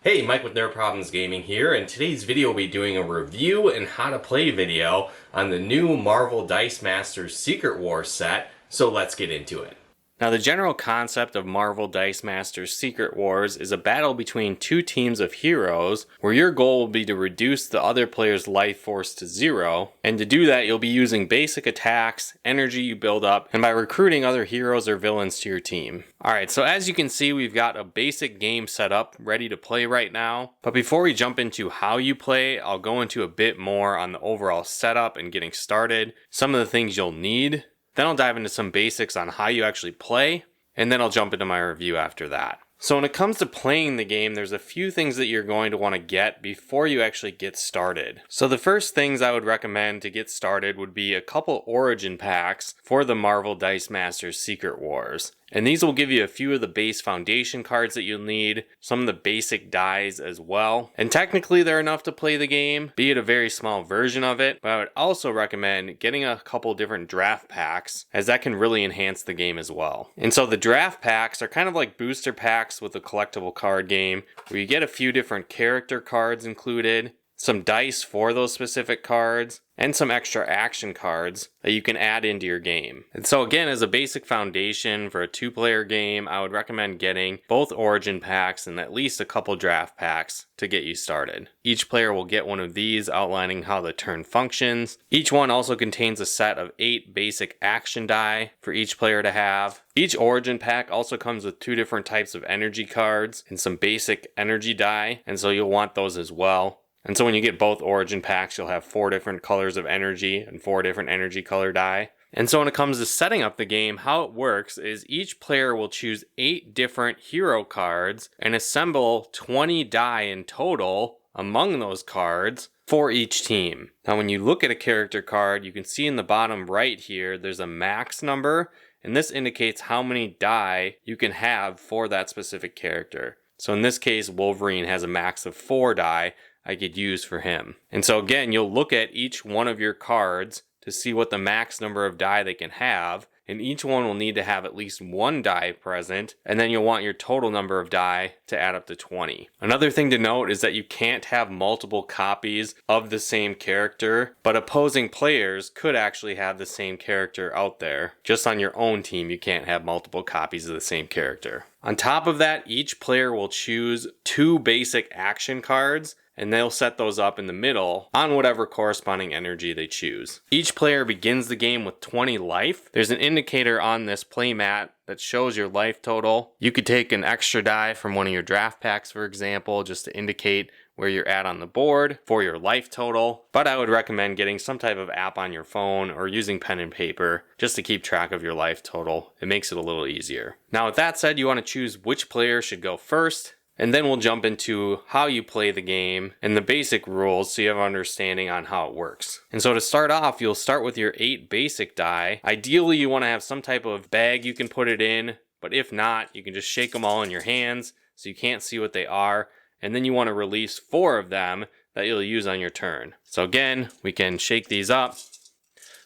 Hey, Mike with Nerd Problems Gaming here, and today's video will be doing a review and how to play video on the new Marvel Dice Masters Secret Wars set, so let's get into it. Now, the general concept of Marvel Dice Masters Secret Wars is a battle between two teams of heroes, where your goal will be to reduce the other player's life force to 0, and to do that you'll be using basic attacks, energy you build up, and by recruiting other heroes or villains to your team. Alright, so as you can see, we've got a basic game set up, ready to play right now. But before we jump into how you play, I'll go into a bit more on the overall setup and getting started, some of the things you'll need. Then I'll dive into some basics on how you actually play, and then I'll jump into my review after that. So when it comes to playing the game, there's a few things that you're going to want to get before you actually get started. So the first things I would recommend to get started would be a couple origin packs for the Marvel Dice Masters Secret Wars. And these will give you a few of the base foundation cards that you'll need, some of the basic dies as well. And technically they're enough to play the game, be it a very small version of it, but I would also recommend getting a couple different draft packs, as that can really enhance the game as well. And so the draft packs are kind of like booster packs with a collectible card game, where you get a few different character cards included, some dice for those specific cards, and some extra action cards that you can add into your game. And so again, as a basic foundation for a 2-player game, I would recommend getting both origin packs and at least a couple draft packs to get you started. Each player will get one of these outlining how the turn functions. Each one also contains a set of 8 basic action die for each player to have. Each origin pack also comes with 2 different types of energy cards and some basic energy die, and so you'll want those as well. And so when you get both origin packs, you'll have 4 different colors of energy and 4 different energy color die. And so when it comes to setting up the game, how it works is each player will choose 8 different hero cards and assemble 20 die in total among those cards for each team. Now when you look at a character card, you can see in the bottom right here, there's a max number, and this indicates how many die you can have for that specific character. So in this case, Wolverine has a max of 4 die I could use for him. And so again, you'll look at each one of your cards to see what the max number of die they can have, and each one will need to have at least 1 die present, and then you'll want your total number of die to add up to 20. Another thing to note is that you can't have multiple copies of the same character, but opposing players could actually have the same character out there. Just on your own team, you can't have multiple copies of the same character. On top of that, each player will choose 2 basic action cards, and they'll set those up in the middle on whatever corresponding energy they choose. Each player begins the game with 20 life. There's an indicator on this playmat that shows your life total. You could take an extra die from one of your draft packs, for example, just to indicate where you're at on the board for your life total. But I would recommend getting some type of app on your phone or using pen and paper just to keep track of your life total. It makes it a little easier. Now with that said, you want to choose which player should go first, and then we'll jump into how you play the game and the basic rules so you have an understanding on how it works. And so to start off, you'll start with your 8 basic die. Ideally, you want to have some type of bag you can put it in, but if not, you can just shake them all in your hands so you can't see what they are. And then you want to release 4 of them that you'll use on your turn. So again, we can shake these up,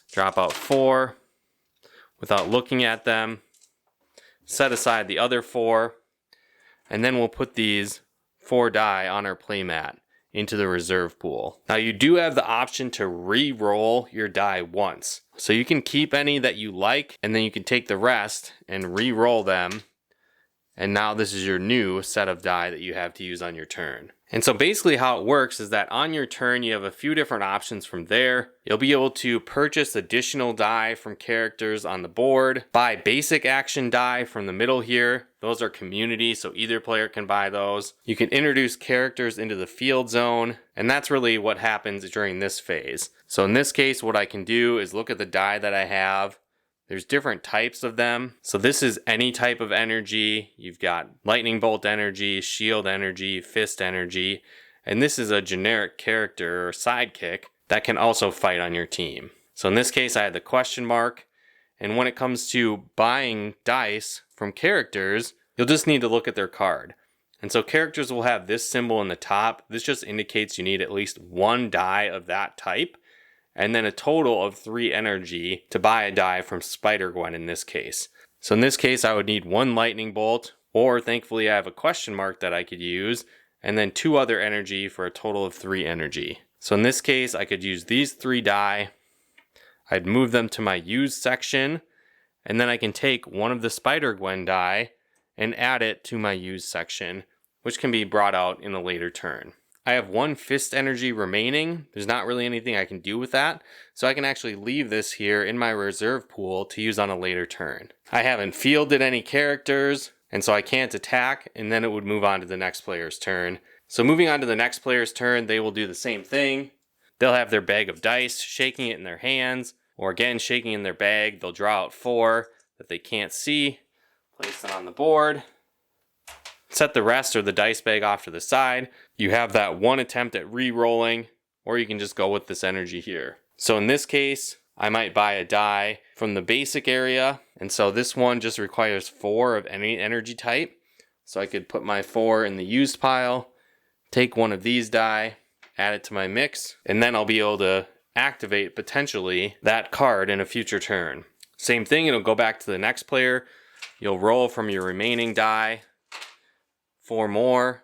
drop out 4 without looking at them, set aside the other 4, and then we'll put these 4 die on our playmat into the reserve pool. Now you do have the option to re-roll your die once. So you can keep any that you like, and then you can take the rest and re-roll them. And now this is your new set of die that you have to use on your turn. And so basically how it works is that on your turn, you have a few different options from there. You'll be able to purchase additional die from characters on the board, buy basic action die from the middle here. Those are community, so either player can buy those. You can introduce characters into the field zone, and that's really what happens during this phase. So in this case, what I can do is look at the die that I have. There's different types of them. So this is any type of energy. You've got lightning bolt energy, shield energy, fist energy, and this is a generic character or sidekick that can also fight on your team. So in this case, I had the question mark, and when it comes to buying dice from characters, you'll just need to look at their card. And so characters will have this symbol in the top. This just indicates you need at least 1 die of that type, and then a total of 3 energy to buy a die from Spider-Gwen in this case. So in this case, I would need 1 lightning bolt, or thankfully I have a question mark that I could use, and then 2 other energy for a total of 3 energy. So in this case, I could use these 3 die. I'd move them to my used section, and then I can take one of the Spider-Gwen die and add it to my used section, which can be brought out in a later turn. I have 1 fist energy remaining. There's not really anything I can do with that, so I can actually leave this here in my reserve pool to use on a later turn. I haven't fielded any characters, and so I can't attack, and then it would move on to the next player's turn. So moving on to the next player's turn, they will do the same thing. They'll have their bag of dice, shaking it in their hands, or again, shaking in their bag. They'll draw out 4 that they can't see, place them on the board, set the rest or the dice bag off to the side. You have that 1 attempt at re-rolling, or you can just go with this energy here. So in this case, I might buy a die from the basic area, and so this one just requires 4 of any energy type. So I could put my 4 in the used pile, take one of these die, add it to my mix, and then I'll be able to activate potentially that card in a future turn. Same thing, it'll go back to the next player. You'll roll from your remaining die 4 more,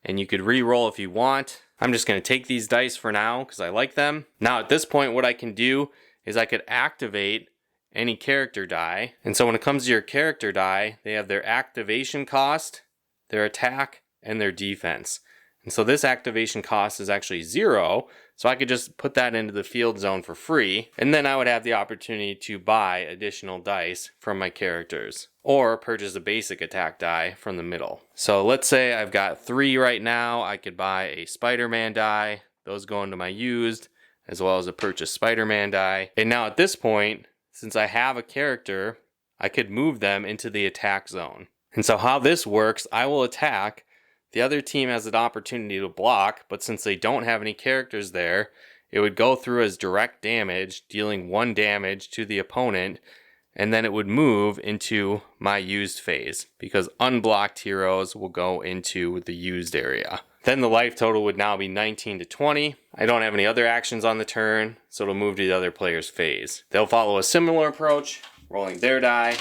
and you could re-roll if you want. I'm just going to take these dice for now because I like them. Now at this point, what I can do is I could activate any character die. And so when it comes to your character die, they have their activation cost, their attack, and their defense. And so this activation cost is actually 0, so I could just put that into the field zone for free, and then I would have the opportunity to buy additional dice from my characters, or purchase a basic attack die from the middle. So let's say I've got 3 right now. I could buy a Spider-Man die, those go into my used, as well as a purchase Spider-Man die. And now at this point, since I have a character, I could move them into the attack zone. And so how this works, I will attack. The other team has an opportunity to block, but since they don't have any characters there, it would go through as direct damage, dealing 1 damage to the opponent, and then it would move into my used phase, because unblocked heroes will go into the used area. Then the life total would now be 19 to 20. I don't have any other actions on the turn, so it'll move to the other player's phase. They'll follow a similar approach, rolling their die,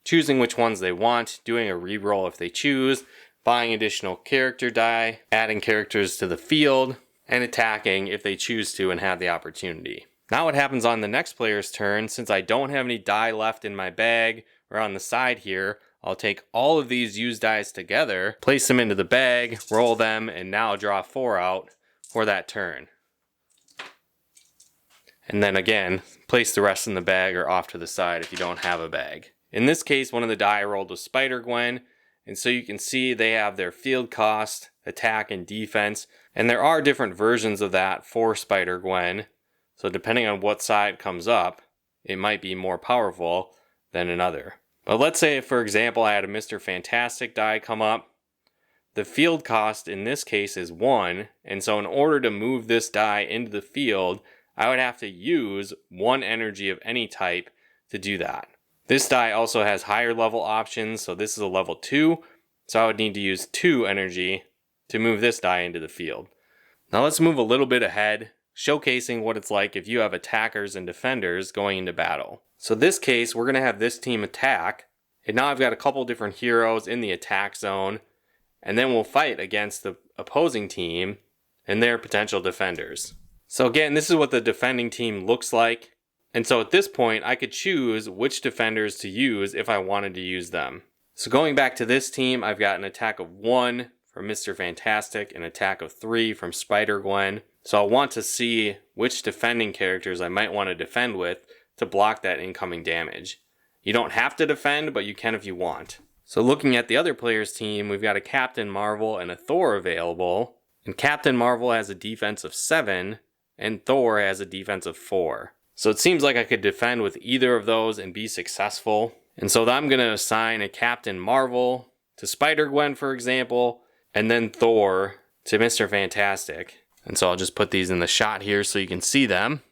choosing which ones they want, doing a re-roll if they choose, buying additional character die, adding characters to the field, and attacking if they choose to and have the opportunity. Now what happens on the next player's turn, since I don't have any die left in my bag or on the side here, I'll take all of these used dice together, place them into the bag, roll them, and now draw 4 out for that turn. And then again, place the rest in the bag or off to the side if you don't have a bag. In this case, one of the die I rolled was Spider-Gwen, and so you can see they have their field cost, attack, and defense. And there are different versions of that for Spider-Gwen. So depending on what side comes up, it might be more powerful than another. But let's say, for example, I had a Mr. Fantastic die come up. The field cost in this case is 1. And so in order to move this die into the field, I would have to use 1 energy of any type to do that. This die also has higher level options, so this is a level 2, so I would need to use 2 energy to move this die into the field. Now let's move a little bit ahead, showcasing what it's like if you have attackers and defenders going into battle. So this case, we're going to have this team attack, and now I've got a couple different heroes in the attack zone, and then we'll fight against the opposing team and their potential defenders. So again, this is what the defending team looks like. And so at this point, I could choose which defenders to use if I wanted to use them. So going back to this team, I've got an attack of 1 from Mr. Fantastic, an attack of 3 from Spider-Gwen. So I'll want to see which defending characters I might want to defend with to block that incoming damage. You don't have to defend, but you can if you want. So looking at the other player's team, we've got a Captain Marvel and a Thor available. And Captain Marvel has a defense of 7, and Thor has a defense of 4. So it seems like I could defend with either of those and be successful. And so I'm going to assign a Captain Marvel to Spider-Gwen, for example, and then Thor to Mr. Fantastic. And so I'll just put these in the shot here so you can see them.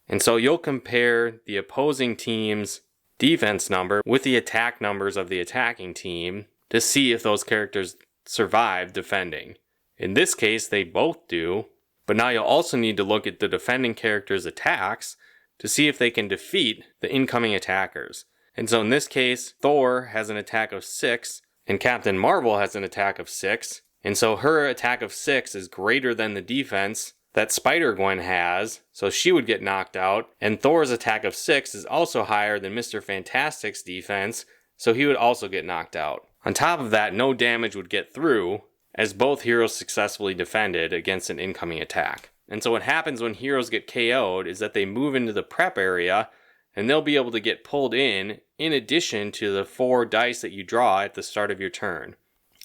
And so you'll compare the opposing team's defense number with the attack numbers of the attacking team to see if those characters survive defending. In this case, they both do, but now you'll also need to look at the defending character's attacks to see if they can defeat the incoming attackers. And so in this case, Thor has an attack of 6, and Captain Marvel has an attack of 6, And so her attack of 6 is greater than the defense that Spider-Gwen has, so she would get knocked out. And Thor's attack of 6 is also higher than Mr. Fantastic's defense, so he would also get knocked out. On top of that, no damage would get through, as both heroes successfully defended against an incoming attack. And so what happens when heroes get KO'd is that they move into the prep area, and they'll be able to get pulled in addition to the 4 dice that you draw at the start of your turn.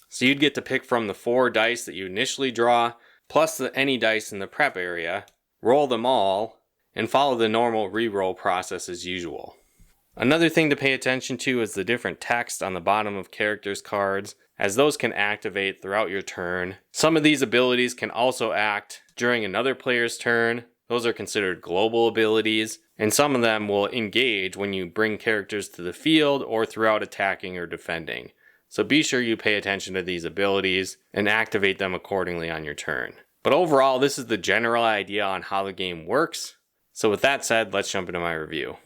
So you'd get to pick from the 4 dice that you initially draw, plus any dice in the prep area, roll them all, and follow the normal reroll process as usual. Another thing to pay attention to is the different text on the bottom of characters' cards, as those can activate throughout your turn. Some of these abilities can also act during another player's turn. Those are considered global abilities, and some of them will engage when you bring characters to the field or throughout attacking or defending. So be sure you pay attention to these abilities and activate them accordingly on your turn. But overall, this is the general idea on how the game works. So with that said, let's jump into my review.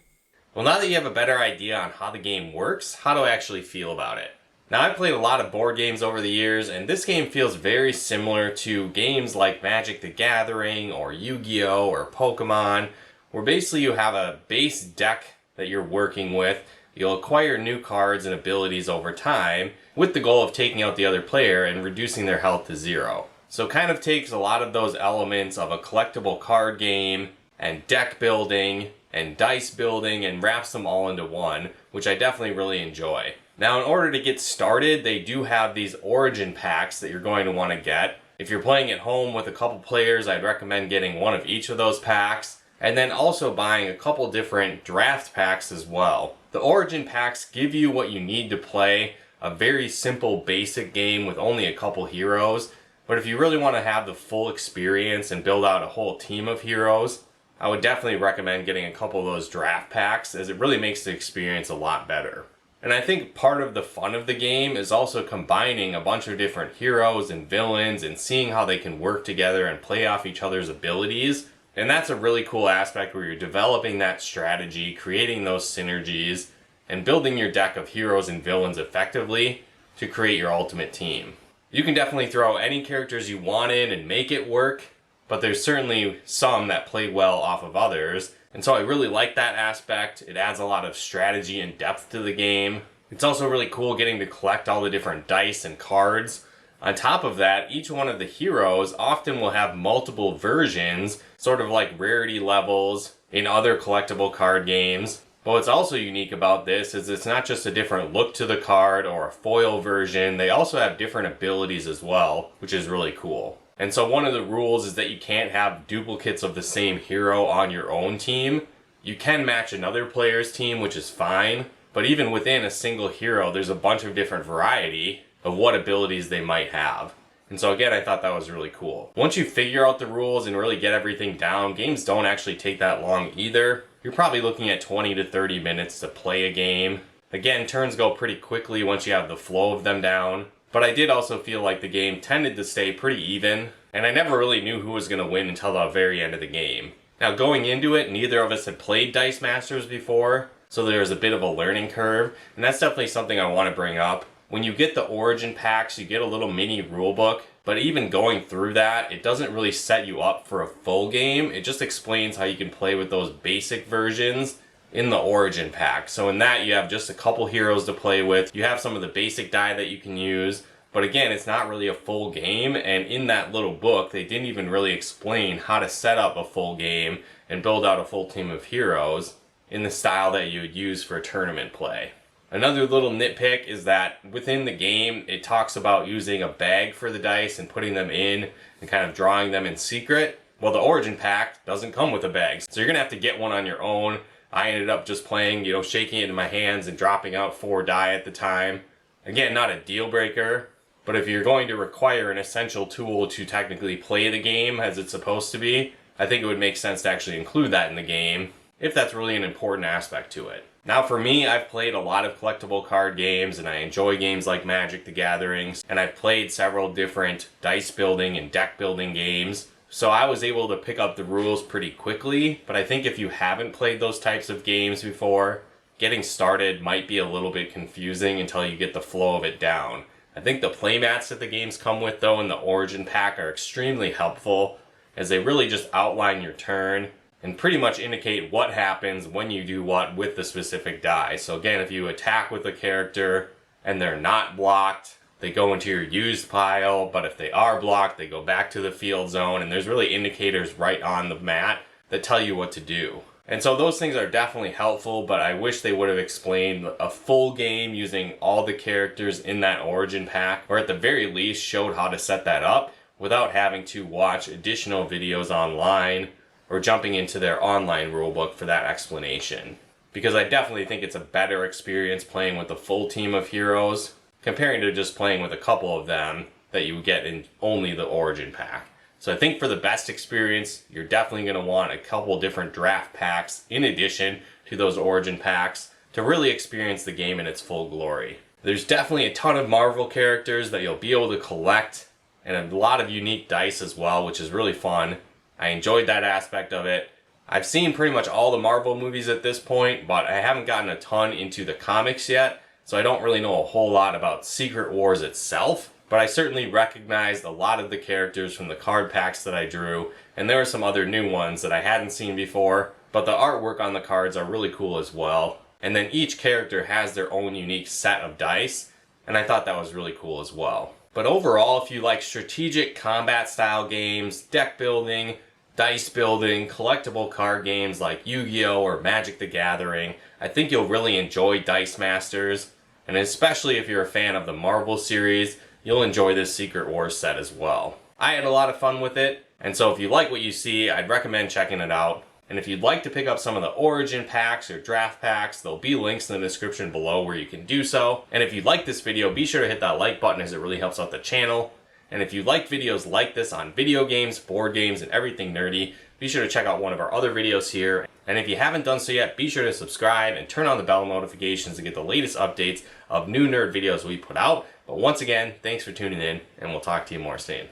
Well, now that you have a better idea on how the game works, how do I actually feel about it? Now, I've played a lot of board games over the years, and this game feels very similar to games like Magic the Gathering or Yu-Gi-Oh! Or Pokemon, where basically you have a base deck that you're working with. You'll acquire new cards and abilities over time with the goal of taking out the other player and reducing their health to 0. So it kind of takes a lot of those elements of a collectible card game and deck building and dice building and wraps them all into one, which I definitely really enjoy. Now, in order to get started, they do have these origin packs that you're going to want to get. If you're playing at home with a couple players, I'd recommend getting one of each of those packs, and then also buying a couple different draft packs as well. The origin packs give you what you need to play a very simple basic game with only a couple heroes, but if you really want to have the full experience and build out a whole team of heroes, I would definitely recommend getting a couple of those draft packs, as it really makes the experience a lot better. And I think part of the fun of the game is also combining a bunch of different heroes and villains and seeing how they can work together and play off each other's abilities. And that's a really cool aspect where you're developing that strategy, creating those synergies, and building your deck of heroes and villains effectively to create your ultimate team. You can definitely throw any characters you want in and make it work, but there's certainly some that play well off of others. And so I really like that aspect. It adds a lot of strategy and depth to the game. It's also really cool getting to collect all the different dice and cards. On top of that, each one of the heroes often will have multiple versions, sort of like rarity levels in other collectible card games. But what's also unique about this is it's not just a different look to the card or a foil version, they also have different abilities as well, which is really cool. And so one of the rules is that you can't have duplicates of the same hero on your own team. You can match another player's team, which is fine, but even within a single hero, there's a bunch of different variety of what abilities they might have. And so again, I thought that was really cool. Once you figure out the rules and really get everything down, games don't actually take that long either. You're probably looking at 20 to 30 minutes to play a game. Again, turns go pretty quickly once you have the flow of them down. But I did also feel like the game tended to stay pretty even, and I never really knew who was going to win until the very end of the game. Now, going into it, neither of us had played Dice Masters before, so there was a bit of a learning curve, and that's definitely something I want to bring up. When you get the origin packs, you get a little mini rulebook, but even going through that, it doesn't really set you up for a full game. It just explains how you can play with those basic versions in the origin pack. So in that, you have just a couple heroes to play with. You have some of the basic die that you can use, but again, it's not really a full game, and in that little book, they didn't even really explain how to set up a full game and build out a full team of heroes in the style that you would use for tournament play. Another little nitpick is that within the game, it talks about using a bag for the dice and putting them in and kind of drawing them in secret. Well, the origin pack doesn't come with a bag, so you're gonna have to get one on your own. I ended up just playing, shaking it in my hands and dropping out 4 die at the time. Again, not a deal breaker, but if you're going to require an essential tool to technically play the game as it's supposed to be, I think it would make sense to actually include that in the game, if that's really an important aspect to it. Now for me, I've played a lot of collectible card games, and I enjoy games like Magic the Gathering, and I've played several different dice building and deck building games. So I was able to pick up the rules pretty quickly, but I think if you haven't played those types of games before, getting started might be a little bit confusing until you get the flow of it down. I think the playmats that the games come with though in the Origin Pack are extremely helpful, as they really just outline your turn and pretty much indicate what happens when you do what with the specific die. So again, if you attack with a character and they're not blocked, they go into your used pile, but if they are blocked, they go back to the field zone, and there's really indicators right on the mat that tell you what to do. And so those things are definitely helpful, but I wish they would have explained a full game using all the characters in that Origin Pack, or at the very least showed how to set that up without having to watch additional videos online or jumping into their online rulebook for that explanation. Because I definitely think it's a better experience playing with a full team of heroes comparing to just playing with a couple of them that you get in only the Origin Pack. So I think for the best experience, you're definitely going to want a couple different draft packs in addition to those Origin Packs to really experience the game in its full glory. There's definitely a ton of Marvel characters that you'll be able to collect, and a lot of unique dice as well, which is really fun. I enjoyed that aspect of it. I've seen pretty much all the Marvel movies at this point, but I haven't gotten a ton into the comics yet, so I don't really know a whole lot about Secret Wars itself. But I certainly recognized a lot of the characters from the card packs that I drew, and there are some other new ones that I hadn't seen before, but the artwork on the cards are really cool as well. And then each character has their own unique set of dice, and I thought that was really cool as well. But overall, if you like strategic combat style games, deck building, dice building, collectible card games like Yu-Gi-Oh! Or Magic the Gathering, I think you'll really enjoy Dice Masters, and especially if you're a fan of the Marvel series, you'll enjoy this Secret Wars set as well. I had a lot of fun with it, and so if you like what you see, I'd recommend checking it out. And if you'd like to pick up some of the Origin Packs or Draft Packs, there'll be links in the description below where you can do so. And if you like this video, be sure to hit that like button as it really helps out the channel. And if you like videos like this on video games, board games, and everything nerdy, be sure to check out one of our other videos here. And if you haven't done so yet, be sure to subscribe and turn on the bell notifications to get the latest updates of new nerd videos we put out. But once again, thanks for tuning in, and we'll talk to you more soon.